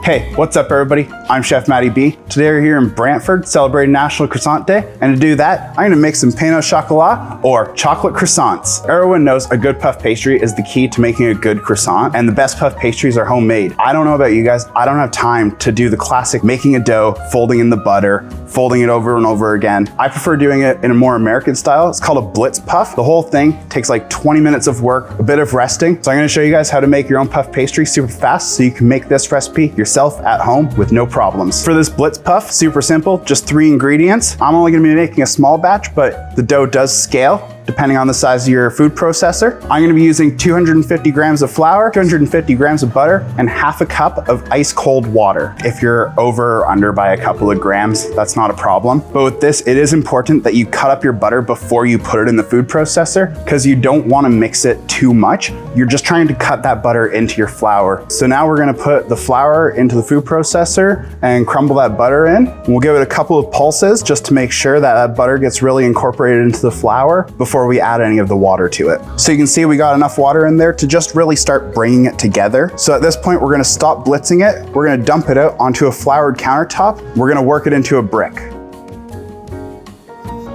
Hey, what's up everybody? I'm Chef Matty B. Today we're here in Brantford celebrating National Croissant Day, and to do that, I'm gonna make some pain au chocolat or chocolate croissants. Everyone knows a good puff pastry is the key to making a good croissant, and the best puff pastries are homemade. I don't know about you guys, I don't have time to do the classic making a dough, folding in the butter, folding it over and over again. I prefer doing it in a more American style. It's called a blitz puff. The whole thing takes like 20 minutes of work, a bit of resting. So I'm gonna show you guys how to make your own puff pastry super fast so you can make this recipe yourself at home with no problems. For this blitz puff, super simple, just 3 ingredients. I'm only gonna be making a small batch, but the dough does scale depending on the size of your food processor. I'm gonna be using 250 grams of flour, 250 grams of butter, and half a cup of ice cold water. If you're over or under by a couple of grams, that's not a problem. But with this, it is important that you cut up your butter before you put it in the food processor, because you don't wanna mix it too much. You're just trying to cut that butter into your flour. So now we're gonna put the flour into the food processor and crumble that butter in. We'll give it a couple of pulses just to make sure that that butter gets really incorporated into the flour before we add any of the water to it. So you can see we got enough water in there to just really start bringing it together. So at this point, we're gonna stop blitzing it. We're gonna dump it out onto a floured countertop. We're gonna work it into a brick.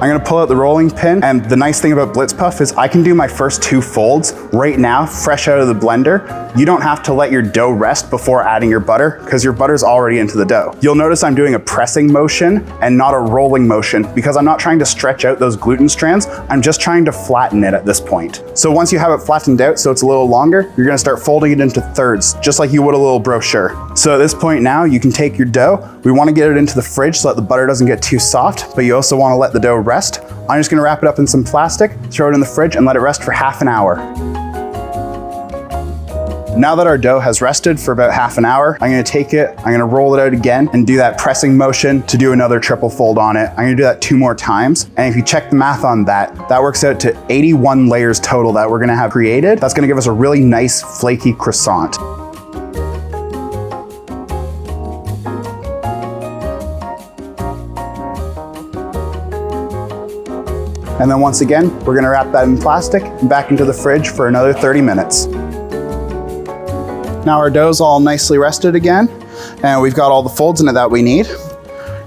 I'm gonna pull out the rolling pin, and the nice thing about Blitz Puff is I can do my first 2 folds right now, fresh out of the blender. You don't have to let your dough rest before adding your butter, because your butter's already into the dough. You'll notice I'm doing a pressing motion and not a rolling motion, because I'm not trying to stretch out those gluten strands, I'm just trying to flatten it at this point. So once you have it flattened out so it's a little longer, you're gonna start folding it into thirds, just like you would a little brochure. So at this point now, you can take your dough. We wanna get it into the fridge so that the butter doesn't get too soft, but you also wanna let the dough rest. I'm just gonna wrap it up in some plastic, throw it in the fridge, and let it rest for half an hour. Now that our dough has rested for about half an hour, I'm gonna take it, I'm gonna roll it out again and do that pressing motion to do another triple fold on it. I'm gonna do that 2 more times. And if you check the math on that, that works out to 81 layers total that we're gonna have created. That's gonna give us a really nice flaky croissant. And then once again, we're gonna wrap that in plastic and back into the fridge for another 30 minutes. Now our dough's all nicely rested again, and we've got all the folds in it that we need.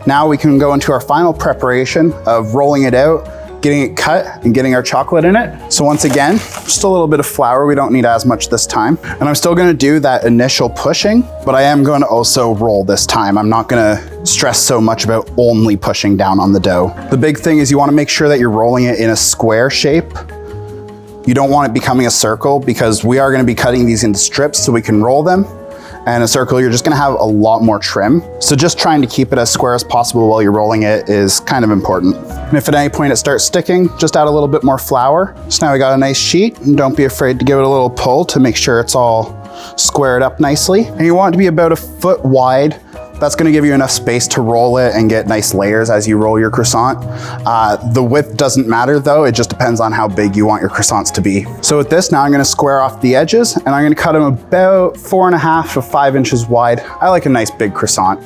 Now we can go into our final preparation of rolling it out, getting it cut, and getting our chocolate in it. So once again, just a little bit of flour. We don't need as much this time. And I'm still gonna do that initial pushing, but I am going to also roll this time. I'm not gonna stress so much about only pushing down on the dough. The big thing is you wanna make sure that you're rolling it in a square shape. You don't want it becoming a circle, because we are gonna be cutting these into strips so we can roll them. And a circle, you're just gonna have a lot more trim. So just trying to keep it as square as possible while you're rolling it is kind of important. And if at any point it starts sticking, just add a little bit more flour. So now we got a nice sheet, and don't be afraid to give it a little pull to make sure it's all squared up nicely. And you want it to be about 1 foot wide. That's gonna give you enough space to roll it and get nice layers as you roll your croissant. The width doesn't matter though, it just depends on how big you want your croissants to be. So with this, now I'm gonna square off the edges, and I'm gonna cut them about 4.5 to 5 inches wide. I like a nice big croissant.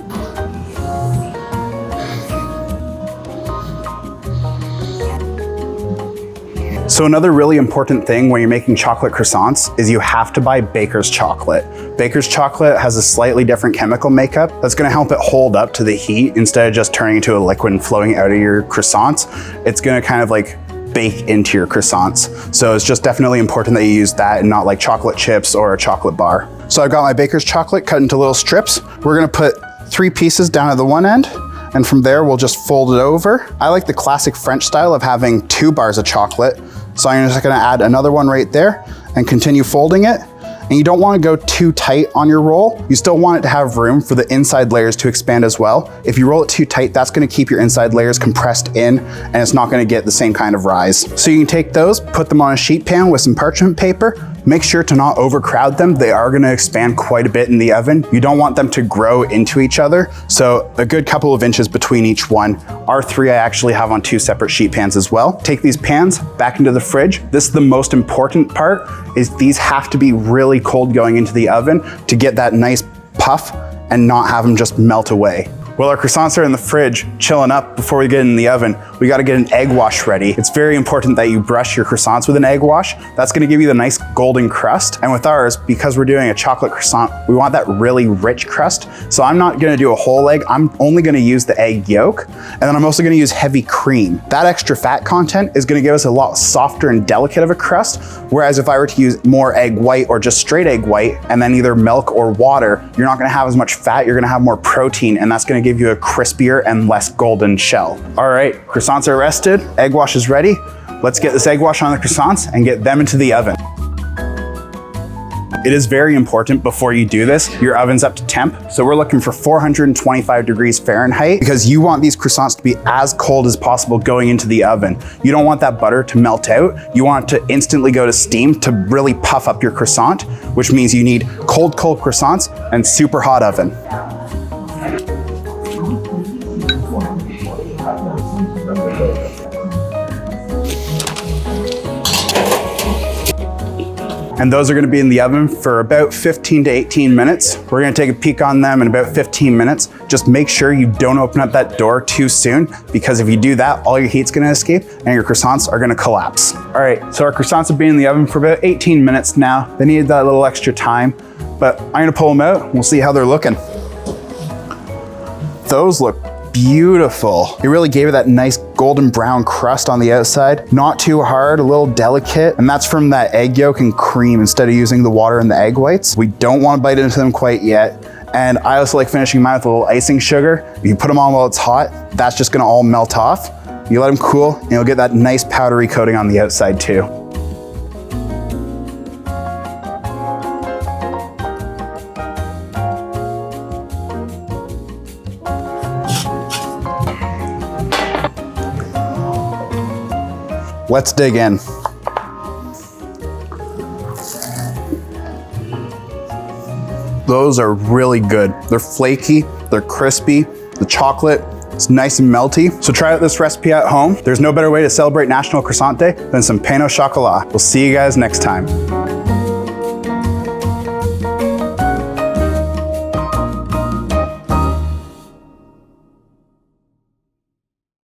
So another really important thing when you're making chocolate croissants is you have to buy baker's chocolate. Baker's chocolate has a slightly different chemical makeup that's gonna help it hold up to the heat instead of just turning into a liquid and floating out of your croissants. It's gonna kind of like bake into your croissants. So it's just definitely important that you use that and not like chocolate chips or a chocolate bar. So I've got my baker's chocolate cut into little strips. We're gonna put 3 pieces down at the one end, and from there we'll just fold it over. I like the classic French style of having 2 bars of chocolate. So I'm just gonna add another one right there and continue folding it. And you don't wanna go too tight on your roll. You still want it to have room for the inside layers to expand as well. If you roll it too tight, that's gonna keep your inside layers compressed in, and it's not gonna get the same kind of rise. So you can take those, put them on a sheet pan with some parchment paper. Make sure to not overcrowd them. They are gonna expand quite a bit in the oven. You don't want them to grow into each other. So a good couple of inches between each one. Our 3 I actually have on 2 separate sheet pans as well. Take these pans back into the fridge. This is the most important part, is these have to be really cold going into the oven to get that nice puff and not have them just melt away. While our croissants are in the fridge, chilling up before we get in the oven, we gotta get an egg wash ready. It's very important that you brush your croissants with an egg wash. That's gonna give you the nice golden crust. And with ours, because we're doing a chocolate croissant, we want that really rich crust. So I'm not gonna do a whole egg, I'm only gonna use the egg yolk. And then I'm also gonna use heavy cream. That extra fat content is gonna give us a lot softer and delicate of a crust. Whereas if I were to use more egg white or just straight egg white, and then either milk or water, you're not gonna have as much fat, you're gonna have more protein, and that's gonna give you a crispier and less golden shell. All right, croissants are rested, egg wash is ready. Let's get this egg wash on the croissants and get them into the oven. It is very important before you do this, your oven's up to temp. So we're looking for 425 degrees Fahrenheit because you want these croissants to be as cold as possible going into the oven. You don't want that butter to melt out. You want it to instantly go to steam to really puff up your croissant, which means you need cold croissants and super hot oven. And those are gonna be in the oven for about 15 to 18 minutes. We're gonna take a peek on them in about 15 minutes. Just make sure you don't open up that door too soon, because if you do that, all your heat's gonna escape and your croissants are gonna collapse. All right, so our croissants have been in the oven for about 18 minutes now. They needed that little extra time, but I'm gonna pull them out and we'll see how they're looking. Those look beautiful. It really gave it that nice golden brown crust on the outside. Not too hard, a little delicate. And that's from that egg yolk and cream instead of using the water and the egg whites. We don't want to bite into them quite yet. And I also like finishing mine with a little icing sugar. If you put them on while it's hot, that's just gonna all melt off. You let them cool and you'll get that nice powdery coating on the outside too. Let's dig in. Those are really good. They're flaky, they're crispy, the chocolate is nice and melty. So try out this recipe at home. There's no better way to celebrate National Croissant Day than some pain au chocolat. We'll see you guys next time.